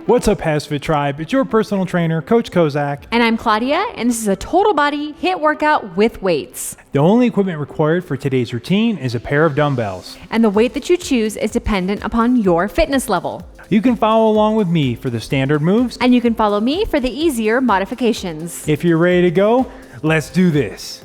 What's up, HASfit Tribe? It's your personal trainer, Coach Kozak. And I'm Claudia, and this is a total body HIIT workout with weights. The only equipment required for today's routine is a pair of dumbbells. And the weight that you choose is dependent upon your fitness level. You can follow along with me for the standard moves. And you can follow me for the easier modifications. If you're ready to go, let's do this.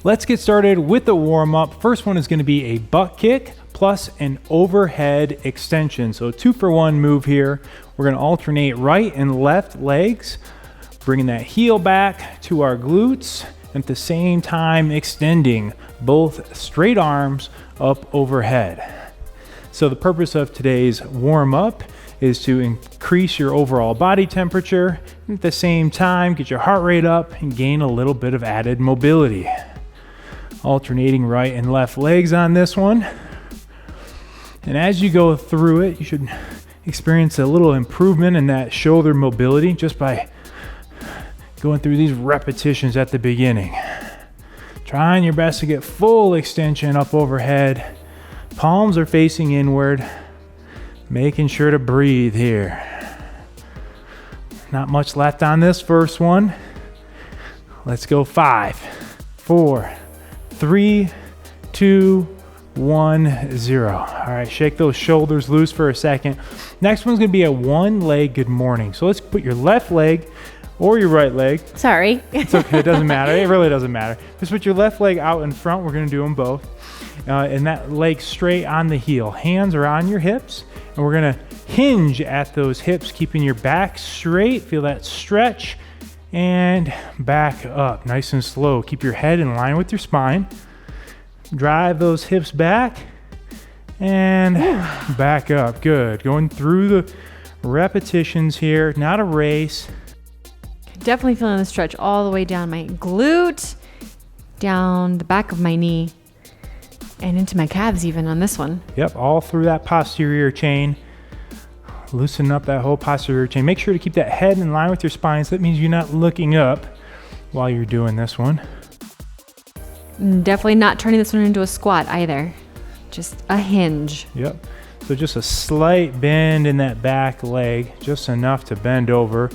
Let's get started with the warm-up. First one is going to be a butt kick plus an overhead extension. So 2-for-1 move here. We're going to alternate right and left legs, bringing that heel back to our glutes, and at the same time extending both straight arms up overhead. So the purpose of today's warm-up is to increase your overall body temperature, and at the same time get your heart rate up and gain a little bit of added mobility. Alternating right and left legs on this one. And as you go through it, you should experience a little improvement in that shoulder mobility just by going through these repetitions at the beginning. Trying your best to get full extension up overhead. Palms are facing inward. Making sure to breathe here. Not much left on this first one. Let's go 5, 4, 3, 2, 1, 0. All right, shake those shoulders loose for a second. Next one's gonna be a one-leg good morning. So let's put your left leg or your right leg. Sorry. It's okay, it doesn't matter. It really doesn't matter. Just put your left leg out in front. We're gonna do them both. And that leg straight on the heel. Hands are on your hips. And we're gonna hinge at those hips, keeping your back straight. Feel that stretch. And back up, nice and slow. Keep your head in line with your spine. Drive those hips back and back up. Good. Going through the repetitions here, not a race. Definitely feeling the stretch all the way down my glute, down the back of my knee, and into my calves even on this one. Yep, all through that posterior chain. Loosen up that whole posterior chain. Make sure to keep that head in line with your spine, so that means you're not looking up while you're doing this one. Definitely not turning this one into a squat either. Just a hinge. Yep. So just a slight bend in that back leg, just enough to bend over.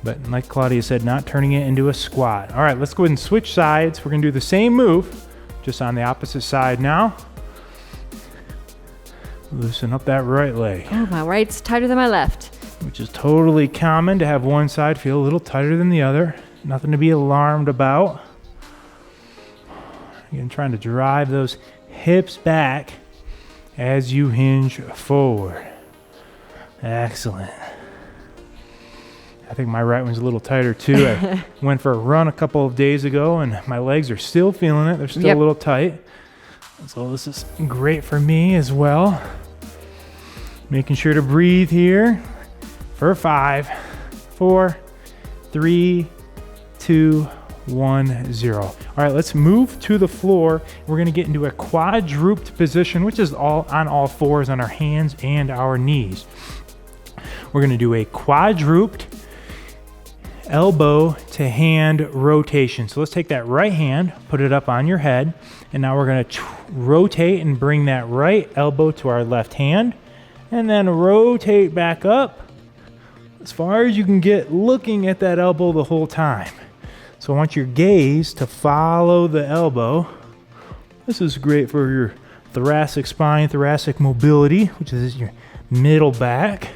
But like Claudia said, not turning it into a squat. All right, let's go ahead and switch sides. We're gonna do the same move, just on the opposite side now. Loosen up that right leg. Oh, my right's tighter than my left. Which is totally common to have one side feel a little tighter than the other. Nothing to be alarmed about. Again, trying to drive those hips back as you hinge forward. Excellent. I think my right one's a little tighter too. I went for a run a couple of days ago and my legs are still feeling it. They're still a little tight. So this is great for me as well. Making sure to breathe here for 5, 4, 3, 2, 1, 0. All right, let's move to the floor. We're gonna get into a quadruped position, which is all on all fours on our hands and our knees. We're gonna do a quadruped elbow to hand rotation. So let's take that right hand, put it up on your head, and now we're gonna rotate and bring that right elbow to our left hand, and then rotate back up as far as you can get, looking at that elbow the whole time. So I want your gaze to follow the elbow. This is great for your thoracic spine, thoracic mobility, which is your middle back.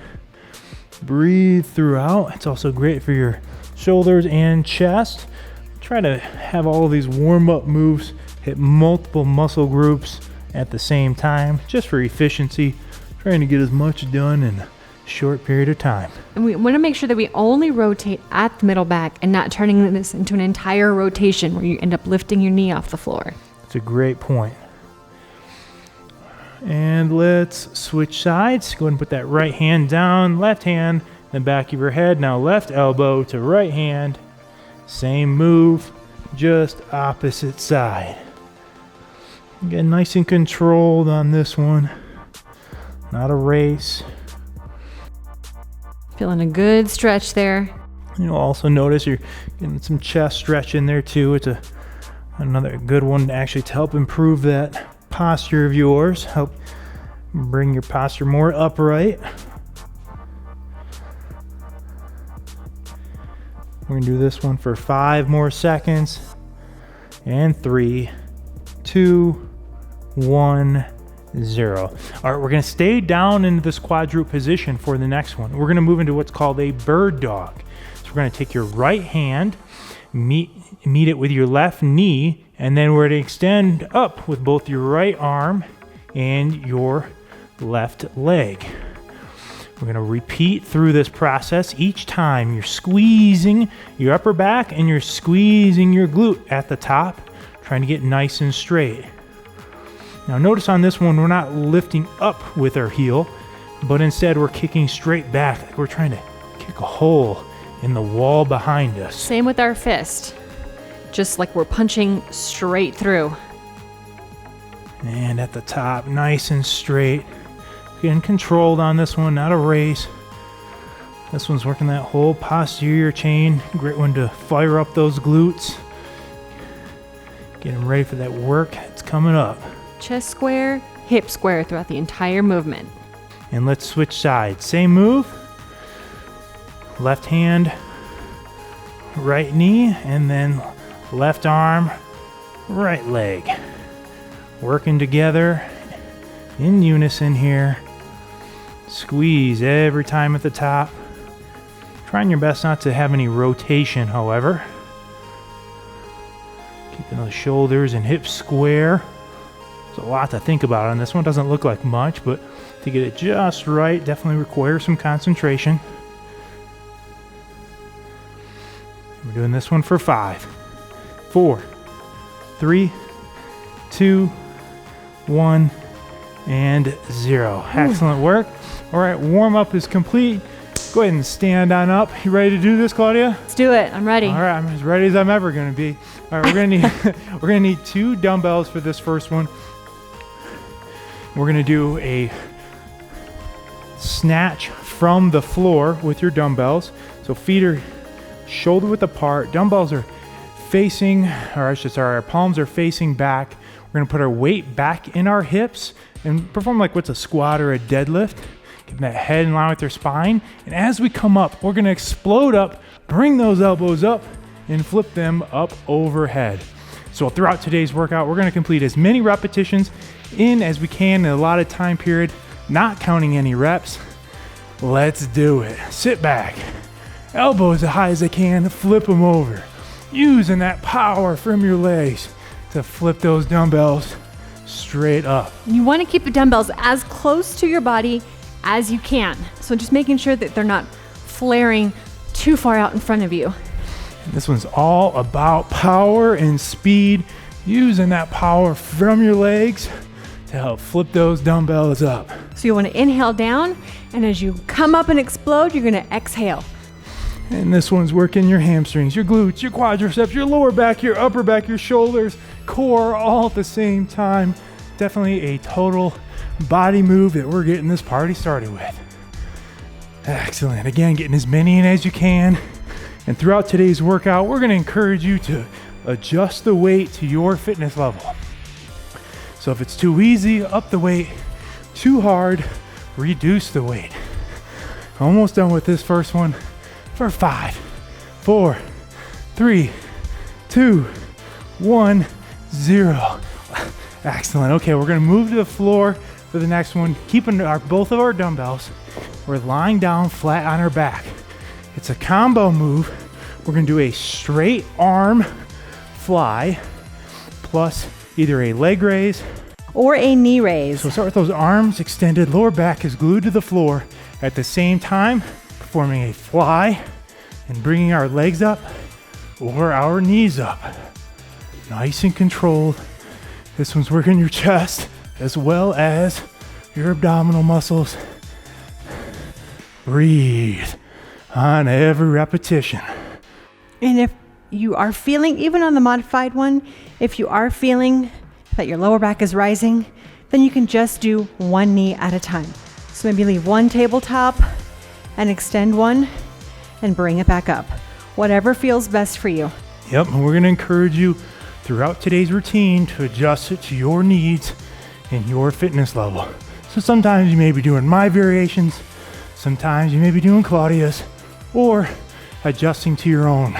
Breathe throughout. It's also great for your shoulders and chest. Try to have all of these warm-up moves hit multiple muscle groups at the same time, just for efficiency. Trying to get as much done in short period of time. And we want to make sure that we only rotate at the middle back and not turning this into an entire rotation where you end up lifting your knee off the floor. That's a great point. And let's switch sides. Go ahead and put that right hand down, left hand, the back of your head. Now left elbow to right hand. Same move, just opposite side. Get nice and controlled on this one. Not a race. Feeling a good stretch there. You'll also notice you're getting some chest stretch in there too. It's another good one actually to help improve that posture of yours. Help bring your posture more upright. We're gonna do this one for 5 more seconds. And 3, 2, 1, 0. All right, we're gonna stay down into this quadruped position for the next one. We're gonna move into what's called a bird dog. So we're gonna take your right hand, meet it with your left knee, and then we're gonna extend up with both your right arm and your left leg. We're gonna repeat through this process. Each time you're squeezing your upper back and you're squeezing your glute at the top, trying to get nice and straight. Now notice on this one, we're not lifting up with our heel, but instead we're kicking straight back. Like we're trying to kick a hole in the wall behind us. Same with our fist. Just like we're punching straight through. And at the top, nice and straight. Getting controlled on this one, not a race. This one's working that whole posterior chain. Great one to fire up those glutes. Getting ready for that work that's coming up. Chest square, hip square throughout the entire movement. And let's switch sides. Same move. Left hand, right knee, and then left arm, right leg. Working together in unison here. Squeeze every time at the top. Trying your best not to have any rotation, however. Keeping those shoulders and hips square. There's a lot to think about on this one. Doesn't look like much, but to get it just right definitely requires some concentration. We're doing this one for 5, 4, 3, 2, 1, and 0. Excellent work. All right, warm up is complete. Go ahead and stand on up. You ready to do this, Claudia? Let's do it. I'm ready. All right, I'm as ready as I'm ever going to be. All right, we're gonna need 2 dumbbells for this first one. We're gonna do a snatch from the floor with your dumbbells. So feet are shoulder width apart. Dumbbells are facing, or I should say, our palms are facing back. We're gonna put our weight back in our hips and perform like what's a squat or a deadlift. Get that head in line with your spine. And as we come up, we're gonna explode up, bring those elbows up, and flip them up overhead. So throughout today's workout, we're gonna complete as many repetitions in as we can in a lot of time period, not counting any reps. Let's do it. Sit back, elbows as high as they can, flip them over. Using that power from your legs to flip those dumbbells straight up. You want to keep the dumbbells as close to your body as you can. So just making sure that they're not flaring too far out in front of you. This one's all about power and speed, using that power from your legs to help flip those dumbbells up. So you want to inhale down, and as you come up and explode, you're going to exhale. And this one's working your hamstrings, your glutes, your quadriceps, your lower back, your upper back, your shoulders, core, all at the same time. Definitely a total body move that we're getting this party started with. Excellent. Again, getting as many in as you can. And throughout today's workout, we're going to encourage you to adjust the weight to your fitness level. So if it's too easy, up the weight. Too hard, reduce the weight. Almost done with this first one for 5, 4, 3, 2, 1, 0. Excellent. Okay, we're going to move to the floor for the next one, keeping both of our dumbbells. We're lying down flat on our back. It's a combo move. We're going to do a straight arm fly plus either a leg raise or a knee raise. So start with those arms extended, lower back is glued to the floor. At the same time, performing a fly and bringing our legs up or our knees up. Nice and controlled. This one's working your chest as well as your abdominal muscles. Breathe on every repetition. And if you are feeling, even on the modified one, if you are feeling that your lower back is rising, then you can just do one knee at a time. So maybe leave one tabletop and extend one and bring it back up. Whatever feels best for you. Yep, and we're gonna encourage you throughout today's routine to adjust it to your needs and your fitness level. So sometimes you may be doing my variations, sometimes you may be doing Claudia's, or adjusting to your own.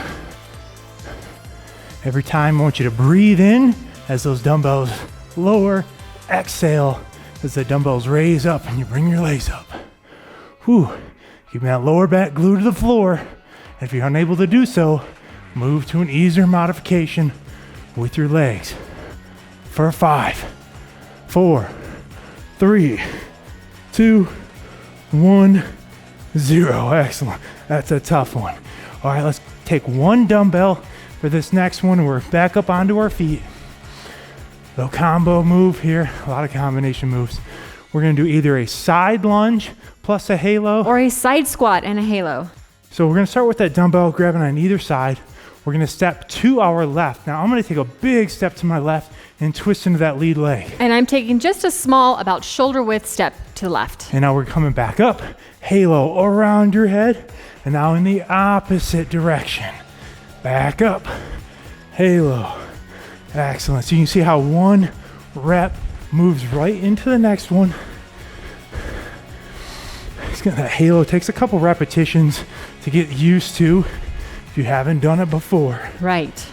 Every time I want you to breathe in as those dumbbells lower, exhale as the dumbbells raise up and you bring your legs up. Whew, keeping that lower back glued to the floor. If you're unable to do so, move to an easier modification with your legs. For 5, 4, 3, 2, 1, 0. Excellent. That's a tough one. All right, let's take one dumbbell for this next one. We're back up onto our feet. Little combo move here. A lot of combination moves. We're gonna do either a side lunge plus a halo. Or a side squat and a halo. So we're gonna start with that dumbbell, grabbing on either side. We're gonna step to our left. Now I'm gonna take a big step to my left and twist into that lead leg. And I'm taking just a small, about shoulder width step to the left. And now we're coming back up. Halo around your head. And now in the opposite direction. Back up. Halo. Excellent. So you can see how one rep moves right into the next one. That halo takes a couple repetitions to get used to if you haven't done it before. Right.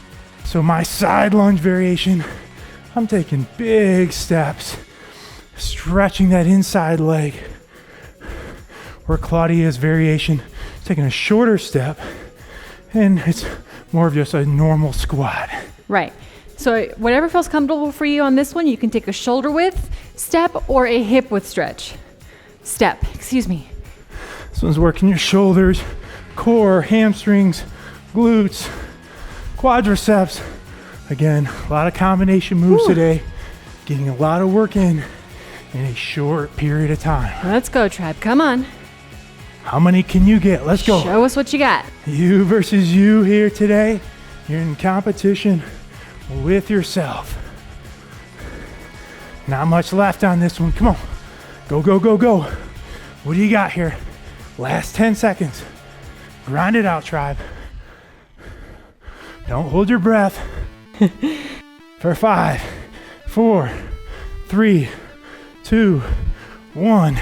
So my side lunge variation, I'm taking big steps, stretching that inside leg. Where Claudia's variation, taking a shorter step, and it's more of just a normal squat. Right. So whatever feels comfortable for you on this one, you can take a shoulder width step or a hip width stretch. Step, excuse me. This one's working your shoulders, core, hamstrings, glutes, quadriceps. Again, a lot of combination moves today. Getting a lot of work in a short period of time. Let's go, tribe. Come on. How many can you get? Let's go. Show us what you got. You versus you here today. You're in competition with yourself. Not much left on this one. Come on. Go, go, go, go. What do you got here? Last 10 seconds. Grind it out, tribe. Don't hold your breath. For 5, 4, 3, 2, 1,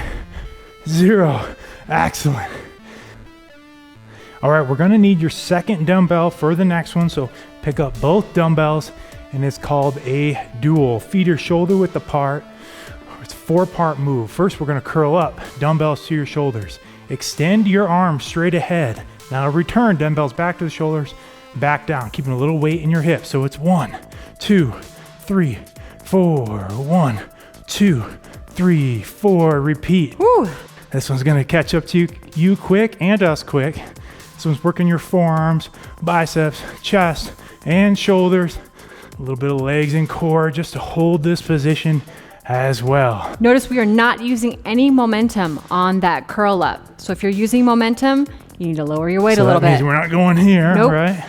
0. Excellent. All right, we're gonna need your second dumbbell for the next one. So pick up both dumbbells, and it's called a dual. Feet are shoulder width apart. It's a 4-part move. First, we're gonna curl up, dumbbells to your shoulders. Extend your arms straight ahead. Now return dumbbells back to the shoulders, back down, keeping a little weight in your hips. So it's 1, 2, 3, 4, 1, 2, 3, 4. Repeat. Woo. This one's gonna catch up to you quick and us quick. This one's working your forearms, biceps, chest, and shoulders. A little bit of legs and core just to hold this position as well. Notice we are not using any momentum on that curl up. So if you're using momentum, you need to lower your weight a little bit. That means bit. we're not going here, Nope. right?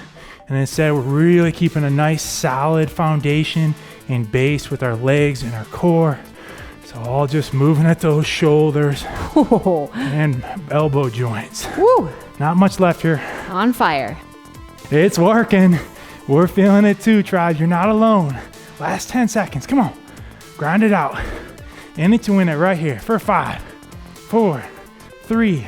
And instead we're really keeping a nice solid foundation and base with our legs and our core. So all just moving at those shoulders and elbow joints. Woo. Not much left here. On fire. It's working. We're feeling it too, tribe. You're not alone. Last 10 seconds. Come on. Grind it out. In it to win it right here. For 5, 4, 3,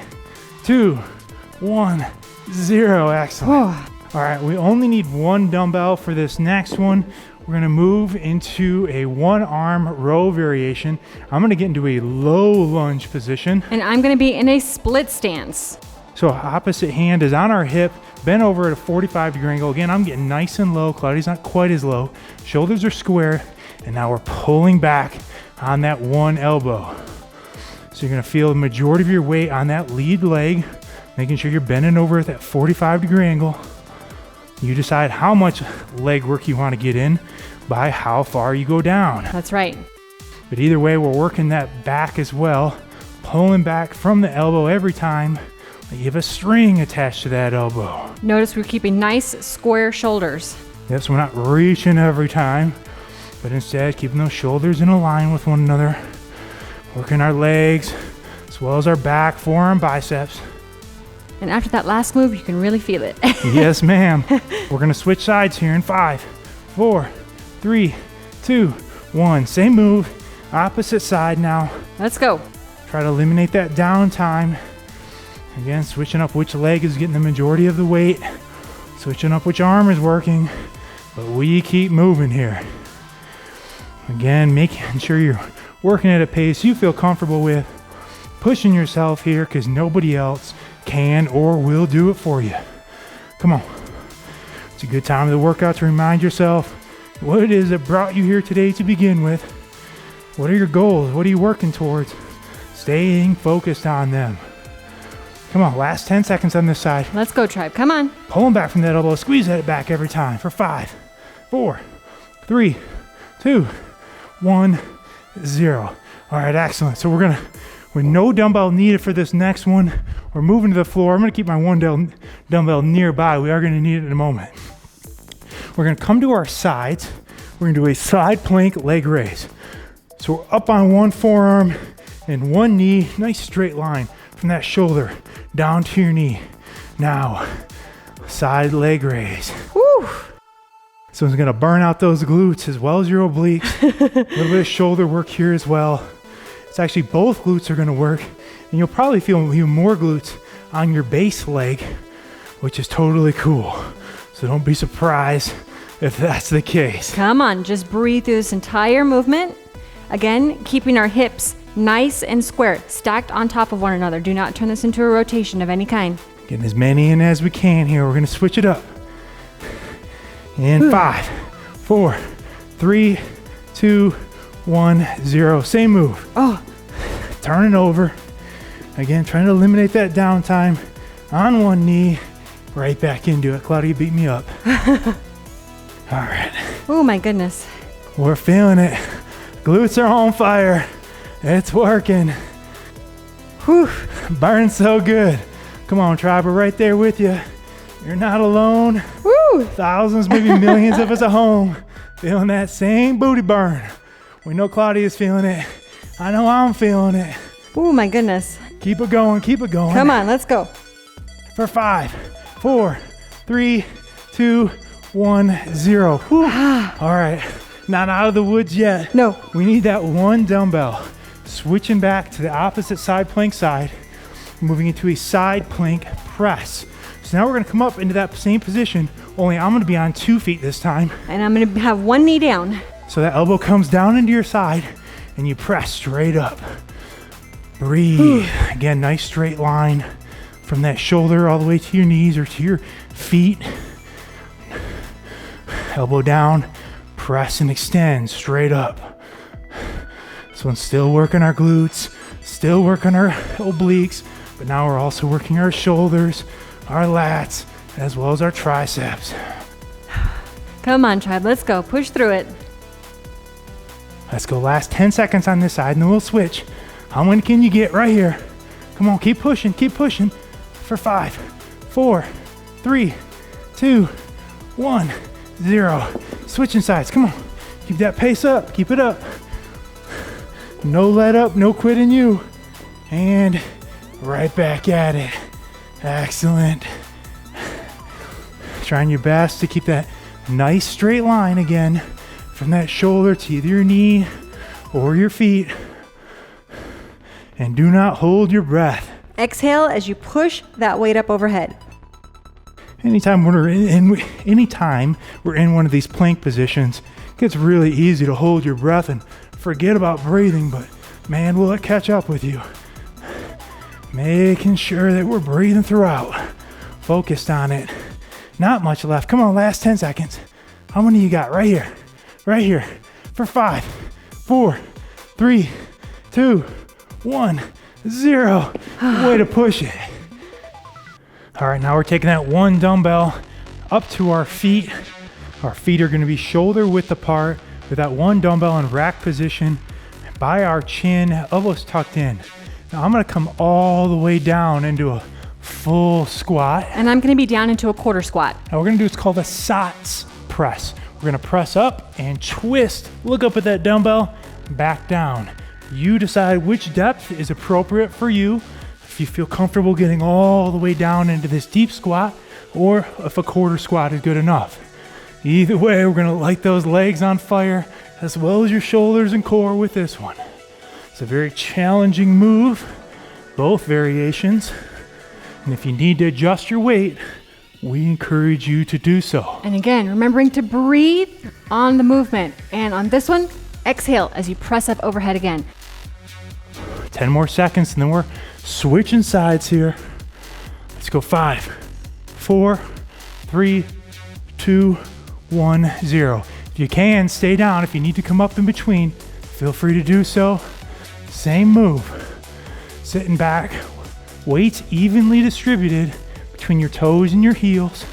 2, 1, 0. Excellent. All right, we only need one dumbbell for this next one. We're gonna move into a 1-arm row variation. I'm gonna get into a low lunge position. And I'm gonna be in a split stance. So opposite hand is on our hip, bent over at a 45-degree angle. Again, I'm getting nice and low. Claudia's not quite as low. Shoulders are square, and now we're pulling back on that one elbow. So you're gonna feel the majority of your weight on that lead leg, making sure you're bending over at that 45-degree angle. You decide how much leg work you want to get in by how far you go down. That's right. But either way, we're working that back as well, pulling back from the elbow every time. You have a string attached to that elbow. Notice we're keeping nice square shoulders. Yep, so we're not reaching every time, but instead keeping those shoulders in a line with one another. Working our legs, as well as our back, forearm, biceps. And after that last move, you can really feel it. Yes, ma'am. We're gonna switch sides here in 5, 4, 3, 2, 1. Same move, opposite side now. Let's go. Try to eliminate that downtime. Again, switching up which leg is getting the majority of the weight, switching up which arm is working, but we keep moving here. Again, making sure you're working at a pace you feel comfortable with, pushing yourself here because nobody else can or will do it for you. Come on. It's a good time of the workout to remind yourself what it is that brought you here today to begin with. What are your goals? What are you working towards? Staying focused on them. Come on, last 10 seconds on this side. Let's go, tribe. Come on. Pulling back from that elbow, squeeze that back every time for 5, 4, 3, 2, 1, 0. All right, excellent. So with no dumbbell needed for this next one, we're moving to the floor. I'm gonna keep my one dumbbell nearby. We are gonna need it in a moment. We're gonna come to our sides. We're gonna do a side plank leg raise. So we're up on one forearm and one knee, nice straight line from that shoulder down to your knee. Now, side leg raise. Woo! So it's gonna burn out those glutes as well as your obliques. A little bit of shoulder work here as well. It's actually both glutes are gonna work, and you'll probably feel even more glutes on your base leg, which is totally cool. So don't be surprised if that's the case. Come on, just breathe through this entire movement. Again, keeping our hips nice and square, stacked on top of one another. Do not turn this into a rotation of any kind. Getting as many in as we can here. We're gonna switch it up. In 5, 4, 3, 2, 1, 0. Same move. Oh, Turning over. Again, trying to eliminate that downtime. On one knee, right back into it. Claudia beat me up. All right. oh my goodness. We're feeling it. Glutes are on fire. It's working. Whew. Burning so good. Come on, tribe. We're right there with you. You're not alone. Woo! Thousands, maybe millions of us at home feeling that same booty burn. We know Claudia's feeling it. I know I'm feeling it. Oh my goodness. Keep it going, keep it going. Come on, let's go. For 5, 4, 3, 2, 1, 0. Whew. All right, not out of the woods yet. No. We need that one dumbbell. Switching back to the opposite side plank side, moving into a side plank press. So now we're gonna come up into that same position, only I'm gonna be on 2 feet this time. And I'm gonna have one knee down. So that elbow comes down into your side and you press straight up. Breathe. Again, nice straight line from that shoulder all the way to your knees or to your feet. Elbow down, press and extend straight up. This one's still working our glutes, still working our obliques, but now we're also working our shoulders, our lats, as well as our triceps. Come on, tribe, let's go. Push through it. Let's go last 10 seconds on this side and then we'll switch. How many can you get right here? Come on, keep pushing for 5, 4, 3, 2, 1, 0. Switching sides, come on. Keep that pace up, keep it up. No let up, no quitting you. And right back at it. Excellent. Trying your best to keep that nice straight line again from that shoulder to either your knee or your feet. And do not hold your breath. Exhale as you push that weight up overhead. Anytime we're in one of these plank positions, it gets really easy to hold your breath and forget about breathing, but man, will it catch up with you. Making sure that we're breathing throughout. Focused on it. Not much left. Come on, last 10 seconds. How many you got? Right here. For 5, 4, 3, 2, 1, 0. Way to push it. All right, now we're taking that one dumbbell up to our feet. Our feet are gonna be shoulder width apart with that one dumbbell in rack position by our chin, elbows tucked in. Now I'm gonna come all the way down into a full squat. And I'm gonna be down into a quarter squat. Now we're gonna do what's called a SOTS press. We're gonna press up and twist, look up at that dumbbell, back down. You decide which depth is appropriate for you. If you feel comfortable getting all the way down into this deep squat, or if a quarter squat is good enough. Either way, we're gonna light those legs on fire, as well as your shoulders and core with this one. It's a very challenging move, both variations. And if you need to adjust your weight, we encourage you to do so. And again, remembering to breathe on the movement. And on this one, exhale as you press up overhead again. 10 more seconds, and then we're switching sides here. Let's go 5, 4, 3, 2, 1, 0. If you can, stay down. If you need to come up in between, feel free to do so. Same move. Sitting back, weights evenly distributed between your toes and your heels.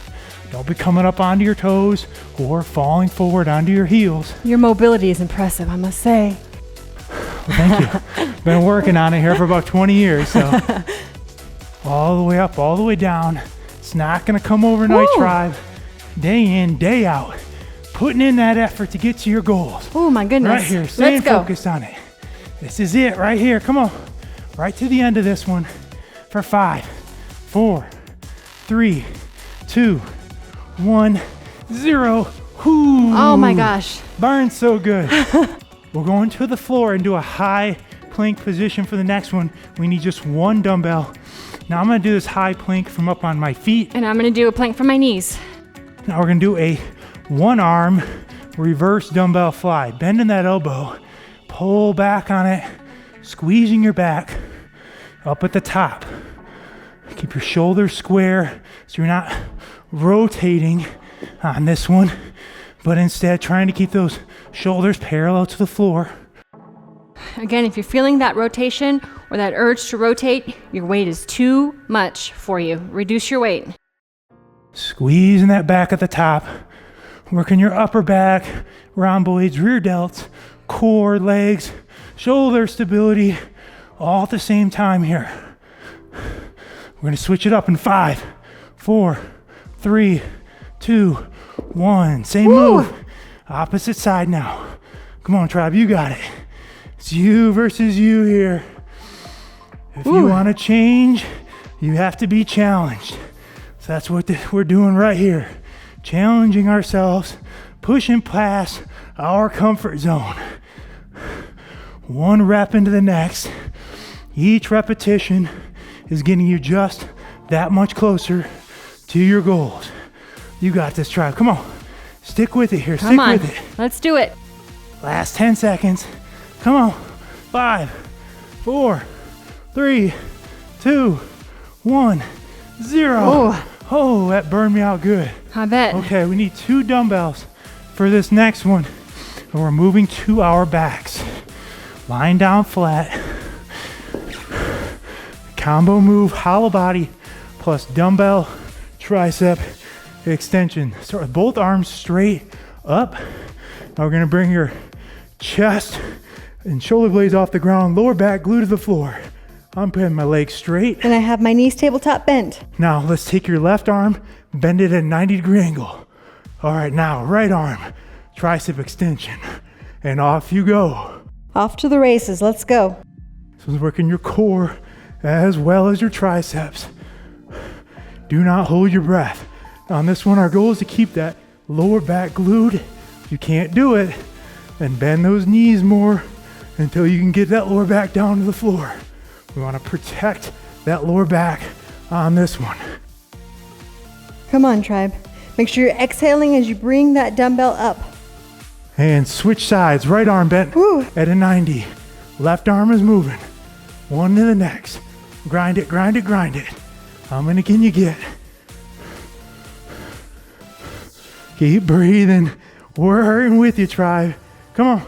Don't be coming up onto your toes or falling forward onto your heels. Your mobility is impressive, I must say. Well, thank you. Been working on it here for about 20 years, so. All the way up, all the way down. It's not gonna come overnight, Woo. Tribe. Day in, day out. Putting in that effort to get to your goals. Oh my goodness. Right here, staying Let's go. focused on it. This is it right here, come on. Right to the end of this one for 5, 4, 3, 2, 1, 0. Whoo. Oh my gosh. Burns so good. We're going to the floor and do a high plank position for the next one. We need just one dumbbell. Now I'm gonna do this high plank from up on my feet. And I'm gonna do a plank from my knees. Now we're gonna do a one arm reverse dumbbell fly. Bending that elbow, pull back on it, squeezing your back up at the top. Keep your shoulders square so you're not rotating on this one, but instead trying to keep those shoulders parallel to the floor. Again, if you're feeling that rotation or that urge to rotate, your weight is too much for you. Reduce your weight. Squeezing that back at the top, working your upper back, rhomboids, rear delts, core, legs, shoulder stability, all at the same time here. We're gonna switch it up in 5, 4, 3, 2, 1. Same move, opposite side now. Come on, Tribe, you got it. It's you versus you here. If you wanna change, you have to be challenged. So that's what we're doing right here. Challenging ourselves, pushing past our comfort zone. One rep into the next. Each repetition is getting you just that much closer to your goals. You got this, Tribe. Come on. Stick with it here. Come on. Stick with it. Let's do it. Last 10 seconds. Come on. 5, 4, 3, 2, 1, 0. Oh, that burned me out good. I bet. Okay, we need 2 dumbbells for this next one. And we're moving to our backs. Lying down flat. Combo move, hollow body, plus dumbbell, tricep extension. Start with both arms straight up. Now we're gonna bring your chest and shoulder blades off the ground, lower back glued to the floor. I'm putting my legs straight. And I have my knees tabletop bent. Now let's take your left arm, bend it at a 90-degree angle. All right, now right arm, tricep extension, and off you go. Off to the races, let's go. This one's working your core as well as your triceps. Do not hold your breath. On this one, our goal is to keep that lower back glued. If you can't do it, then bend those knees more until you can get that lower back down to the floor. We want to protect that lower back on this one. Come on, Tribe. Make sure you're exhaling as you bring that dumbbell up. And switch sides, right arm bent at a 90. Left arm is moving. One to the next. Grind it, grind it, grind it. How many can you get? Keep breathing. We're hurting with you, Tribe. Come on.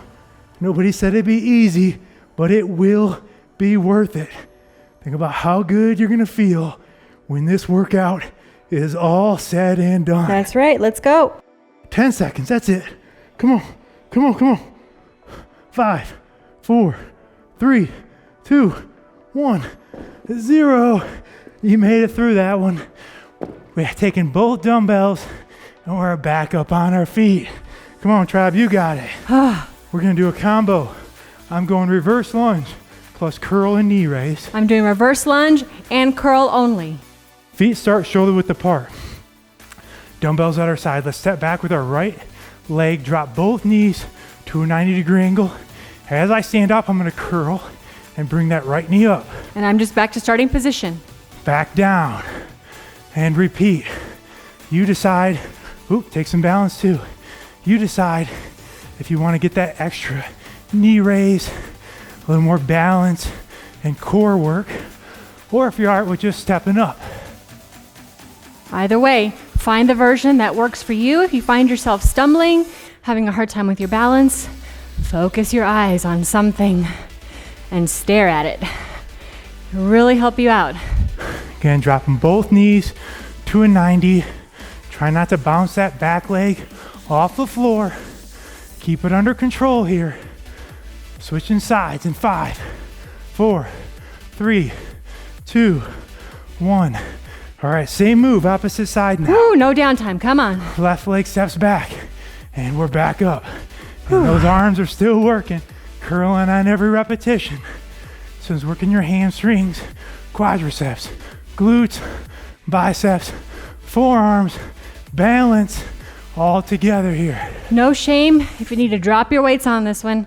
Nobody said it'd be easy. but it will be worth it. Think about how good you're gonna feel when this workout is all said and done. That's right. Let's go. 10 seconds, that's it. Come on, come on, come on. 5, 4, 3, 2, 1, 0. You made it through that one. We're taking both dumbbells and we're back up on our feet. Come on, tribe, you got it. We're gonna do a combo. I'm going reverse lunge plus curl and knee raise. I'm doing reverse lunge and curl only. Feet start shoulder width apart. Dumbbells at our side. Let's step back with our right leg, drop both knees to a 90-degree angle. As I stand up, I'm gonna curl and bring that right knee up. And I'm just back to starting position. Back down and repeat. You decide, take some balance too. You decide if you wanna get that extra knee raise, a little more balance and core work, or if you're all right with just stepping up. Either way, find the version that works for you. If you find yourself stumbling, having a hard time with your balance, focus your eyes on something and stare at it. It'll really help you out. Again, dropping both knees to a 90. Try not to bounce that back leg off the floor. Keep it under control here. Switching sides in 5, 4, 3, 2, 1. All right, same move, opposite side now. Ooh, no downtime, come on. Left leg steps back, and we're back up. And those arms are still working, curling on every repetition. So it's working your hamstrings, quadriceps, glutes, biceps, forearms, balance, all together here. No shame if you need to drop your weights on this one.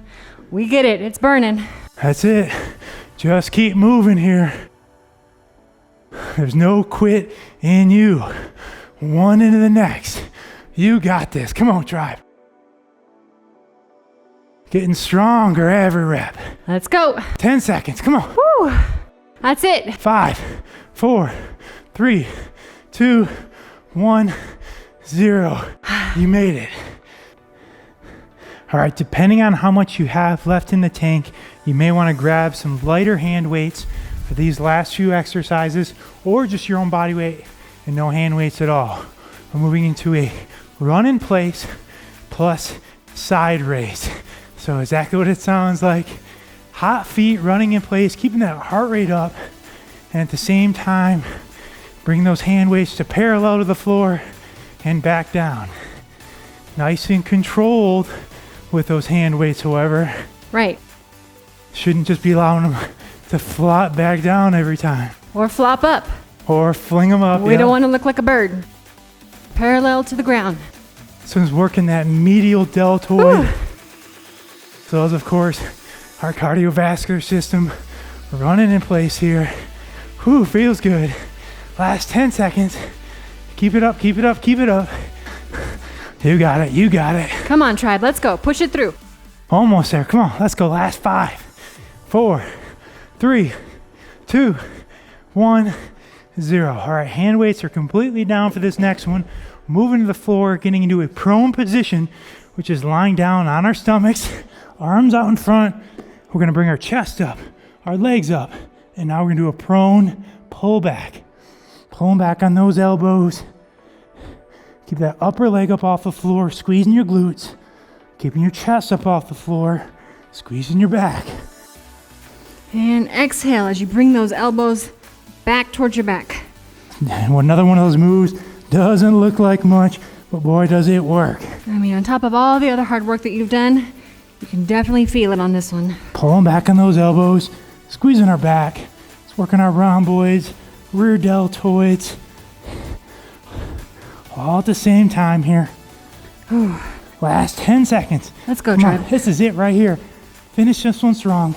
We get it, it's burning. That's it. Just keep moving here. There's no quit in you. One into the next. You got this. Come on, tribe. Getting stronger every rep. Let's go. 10 seconds. Come on. Woo. That's it. 5, 4, 3, 2, 1, 0. You made it. All right, depending on how much you have left in the tank, you may want to grab some lighter hand weights for these last few exercises, or just your own body weight and no hand weights at all. We're moving into a run in place plus side raise. So exactly what it sounds like. Hot feet running in place, keeping that heart rate up, and at the same time, bring those hand weights to parallel to the floor and back down. Nice and controlled with those hand weights, however. Right. Shouldn't just be allowing them to flop back down every time. Or flop up. Or fling them up. We don't want to look like a bird. Parallel to the ground. So it's working that medial deltoid. So those, of course, our cardiovascular system running in place here. Whew, feels good. Last 10 seconds. Keep it up, keep it up, keep it up. You got it, you got it. Come on, tribe, let's go. Push it through. Almost there, come on, let's go. Last 5, 4, 3, 2, 1, 0. All right, hand weights are completely down for this next one. Moving to the floor, getting into a prone position, which is lying down on our stomachs, arms out in front. We're gonna bring our chest up, our legs up, and now we're gonna do a prone pull back. Pulling back on those elbows. Keep that upper leg up off the floor, squeezing your glutes. Keeping your chest up off the floor, squeezing your back. And exhale as you bring those elbows back towards your back. And another one of those moves, doesn't look like much, but boy, does it work. I mean, on top of all the other hard work that you've done, you can definitely feel it on this one. Pulling back on those elbows, squeezing our back. It's working our rhomboids, rear deltoids. All at the same time here. Last 10 seconds. Let's go, Come tribe. on, this is it right here. Finish this one strong.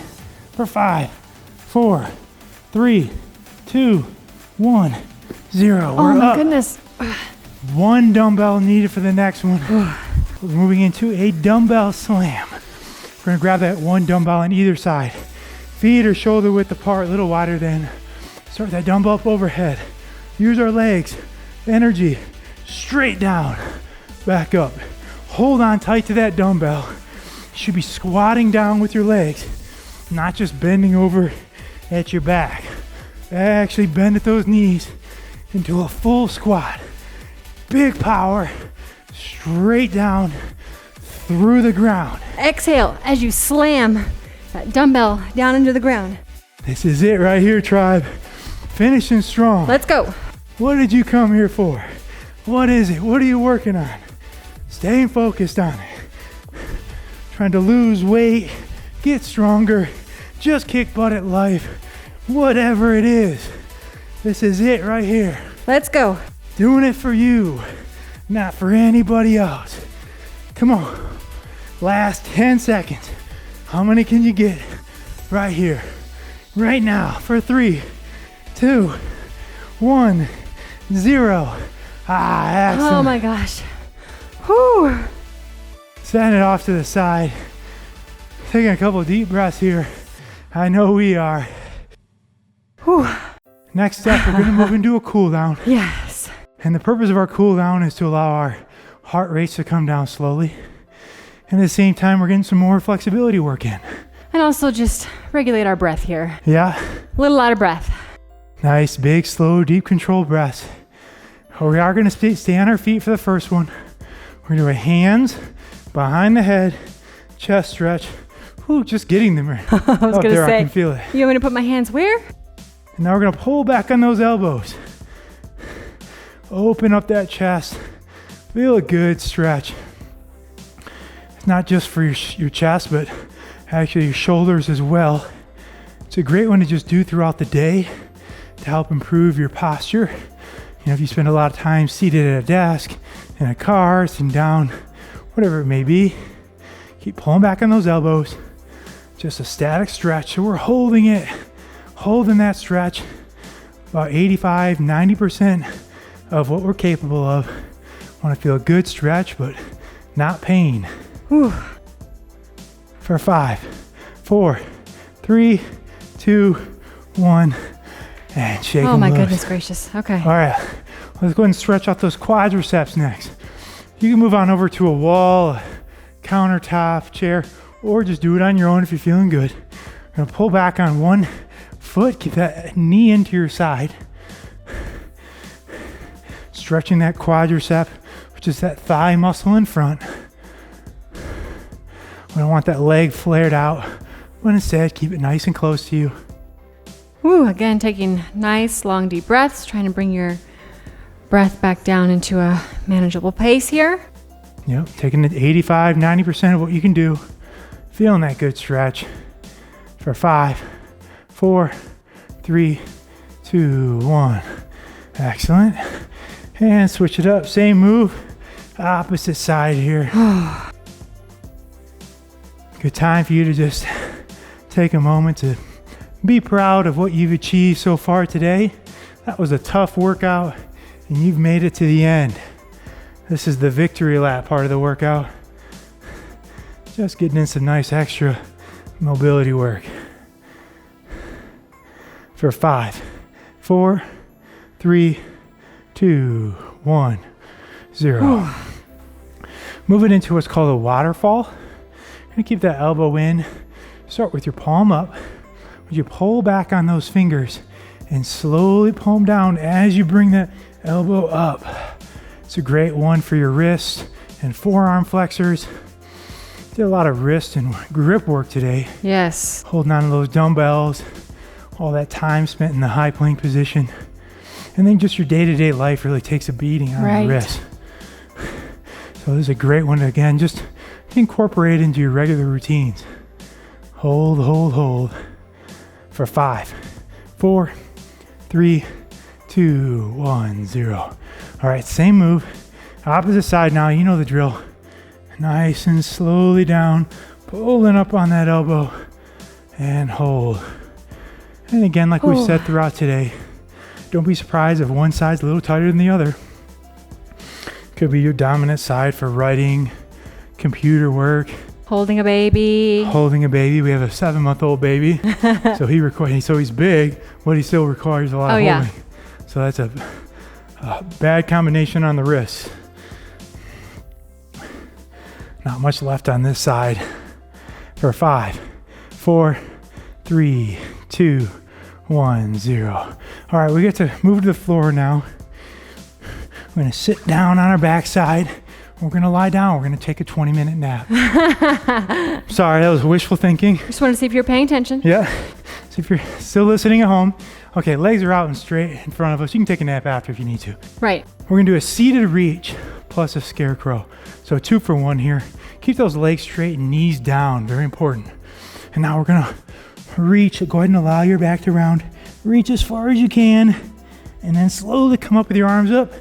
For 5, 4, 3, 2, 1, 0. Oh We're my up. goodness. One dumbbell needed for the next one. We're moving into a dumbbell slam. We're gonna grab that one dumbbell on either side. Feet are shoulder width apart, a little wider than. Start that dumbbell up overhead. Use our legs, energy, straight down, back up. Hold on tight to that dumbbell. You should be squatting down with your legs. Not just bending over at your back. Actually bend at those knees into a full squat. Big power, straight down through the ground. Exhale as you slam that dumbbell down into the ground. This is it right here, tribe. Finishing strong. Let's go. What did you come here for? What is it? What are you working on? Staying focused on it. Trying to lose weight, get stronger, just kick butt at life, whatever it is. This is it right here. Let's go. Doing it for you, not for anybody else. Come on. Last 10 seconds. How many can you get right here, right now for 3, 2, 1, 0. Excellent. Oh my gosh. Whew. Send it off to the side. Taking a couple deep breaths here. I know we are. Whew. Next step, we're gonna move into a cool down. Yes. And the purpose of our cool down is to allow our heart rates to come down slowly. And at the same time, we're getting some more flexibility work in. And also just regulate our breath here. Yeah. A little out of breath. Nice, big, slow, deep controlled breaths. We are gonna stay on our feet for the first one. We're gonna do hands behind the head, chest stretch. Ooh, just getting them right. I was gonna there, say, I can feel it. You want me to put my hands where? And now we're gonna pull back on those elbows. Open up that chest. Feel a good stretch. It's not just for your chest, but actually your shoulders as well. It's a great one to just do throughout the day to help improve your posture. You know, if you spend a lot of time seated at a desk, in a car, sitting down, whatever it may be, keep pulling back on those elbows. Just a static stretch. So we're holding it, holding that stretch about 85, 90% of what we're capable of. Want to feel a good stretch, but not pain. Whew. For 5, 4, 3, 2, 1, and shake them Oh my loose. goodness gracious. Okay. All right, let's go ahead and stretch out those quadriceps next. You can move on over to a wall, a countertop, chair, or just do it on your own if you're feeling good. You're gonna pull back on one foot, keep that knee into your side. Stretching that quadricep, which is that thigh muscle in front. We don't want that leg flared out, but instead keep it nice and close to you. Woo, again, taking nice, long, deep breaths, trying to bring your breath back down into a manageable pace here. Yep, taking it 85, 90% of what you can do. Feeling that good stretch. For 5, 4, 3, 2, 1. Excellent. And switch it up. Same move. Opposite side here. Good time for you to just take a moment to be proud of what you've achieved so far today. That was a tough workout, and you've made it to the end. This is the victory lap part of the workout. Just getting in some nice extra mobility work. For 5, 4, 3, 2, 1, 0. Move it into what's called a waterfall. You're gonna keep that elbow in. Start with your palm up. You pull back on those fingers and slowly palm down as you bring that elbow up. It's a great one for your wrists and forearm flexors. Did a lot of wrist and grip work today. Yes. Holding on to those dumbbells, all that time spent in the high plank position. And then just your day-to-day life really takes a beating on Right. the wrist. So this is a great one to, again, just incorporate into your regular routines. Hold, hold, hold. For 5, 4, 3, 2, 1, 0. All right, same move. Opposite side now, you know the drill. Nice and slowly down, pulling up on that elbow and hold. And again, like we've said throughout today, don't be surprised if one side's a little tighter than the other. Could be your dominant side for writing, computer work. Holding a baby. Holding a baby. We have a 7-month-old baby. So he's big, but he still requires a lot of holding. Yeah. So that's a bad combination on the wrist. Not much left on this side. For 5, 4, 3, 2, 1, 0. All right, we get to move to the floor now. We're gonna sit down on our backside. We're gonna lie down. We're gonna take a 20-minute nap. Sorry, that was wishful thinking. Just want to see if you're paying attention. Yeah, so if you're still listening at home, okay, legs are out and straight in front of us. You can take a nap after if you need to. Right. We're gonna do a seated reach plus a scarecrow. So 2 for 1 here. Keep those legs straight and knees down, very important. And now we're gonna reach, go ahead and allow your back to round. Reach as far as you can, and then slowly come up with your arms up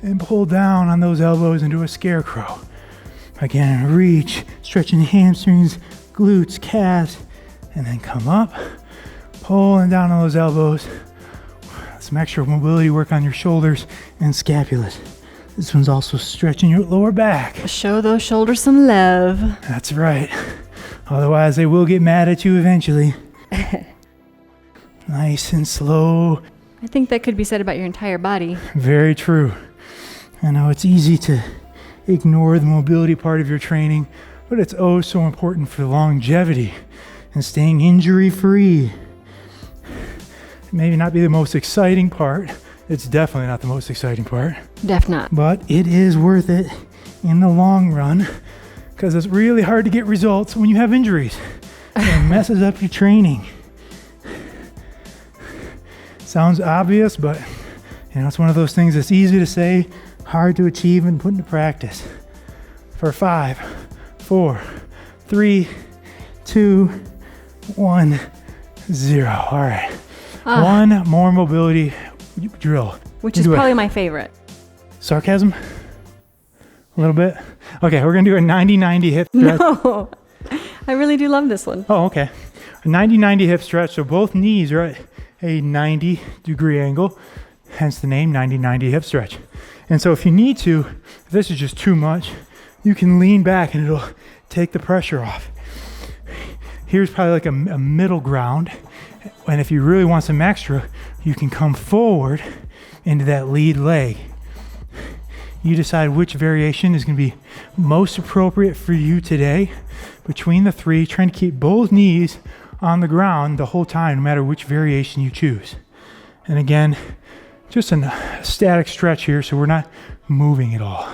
and pull down on those elbows and do a scarecrow. Again, reach, stretching the hamstrings, glutes, calves, and then come up, pulling down on those elbows. Some extra mobility work on your shoulders and scapulas. This one's also stretching your lower back. Show those shoulders some love. That's right. Otherwise, they will get mad at you eventually. Nice and slow. I think that could be said about your entire body. Very true. I know it's easy to ignore the mobility part of your training, but it's oh so important for longevity and staying injury-free. Maybe not be the most exciting part. It's definitely not the most exciting part. Not. But it is worth it in the long run because it's really hard to get results when you have injuries. It messes up your training. Sounds obvious, but it's one of those things that's easy to say, hard to achieve and put into practice. For 5, 4, 3, 2, 1, 0. All right. One more mobility drill. Which is probably my favorite. Sarcasm? A little bit? Okay, we're gonna do a 90-90 hip stretch. No, I really do love this one. Oh, okay. A 90-90 hip stretch, so both knees are at a 90-degree angle, hence the name 90-90 hip stretch. And so if you need to, if this is just too much, you can lean back and it'll take the pressure off. Here's probably like a middle ground. And if you really want some extra, you can come forward into that lead leg. You decide which variation is going to be most appropriate for you today. Between the 3, trying to keep both knees on the ground the whole time, no matter which variation you choose. And again, just a static stretch here, so we're not moving at all.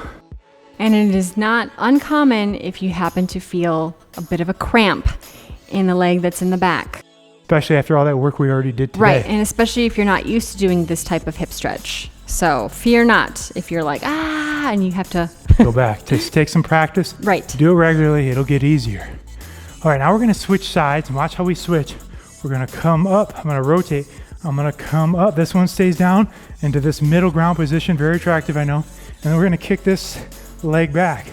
And it is not uncommon if you happen to feel a bit of a cramp in the leg that's in the back. Especially after all that work we already did today. Right, and especially if you're not used to doing this type of hip stretch. So fear not if you're like, and you have to go back. Take some practice. Right. Do it regularly, it'll get easier. All right, now we're gonna switch sides and watch how we switch. We're gonna come up, I'm gonna rotate. I'm gonna come up, this one stays down into this middle ground position, very attractive, I know. And then we're gonna kick this leg back.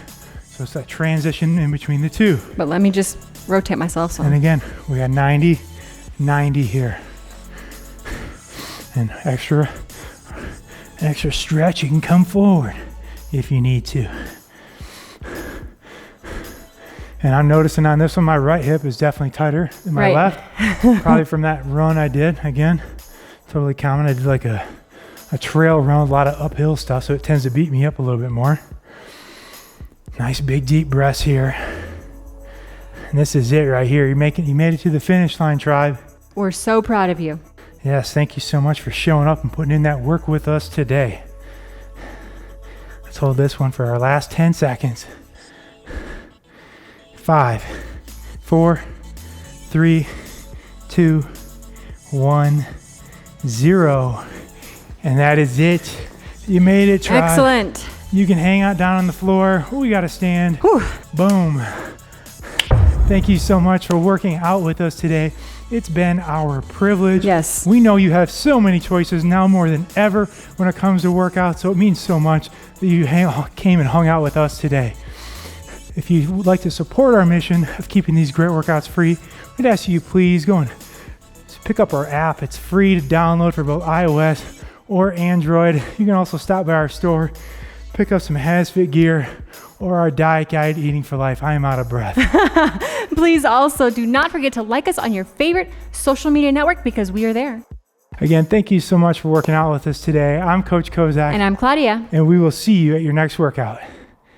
So it's that transition in between the two. But let me just rotate myself. And again, we got 90 here. And extra stretch, you can come forward if you need to. And I'm noticing on this one, my right hip is definitely tighter than my left. Probably from that run I did. Again, totally common. I did like a trail run with a lot of uphill stuff, so it tends to beat me up a little bit more. Nice big deep breaths here. And this is it right here. You made it to the finish line, tribe. We're so proud of you. Yes, thank you so much for showing up and putting in that work with us today. Let's hold this one for our last 10 seconds. 5, 4, 3, 2, 1, 0. And that is it. You made it, tribe. Excellent. You can hang out down on the floor. Oh, you got to stand. Whew. Boom. Thank you so much for working out with us today. It's been our privilege. Yes. We know you have so many choices now more than ever when it comes to workouts, so it means so much that you came and hung out with us today. If you would like to support our mission of keeping these great workouts free, we'd ask you please go and pick up our app. It's free to download for both iOS or Android. You can also stop by our store, pick up some HASfit gear, or our diet guide, Eating for Life. I am out of breath. Please also do not forget to like us on your favorite social media network because we are there. Again, thank you so much for working out with us today. I'm Coach Kozak. And I'm Claudia. And we will see you at your next workout.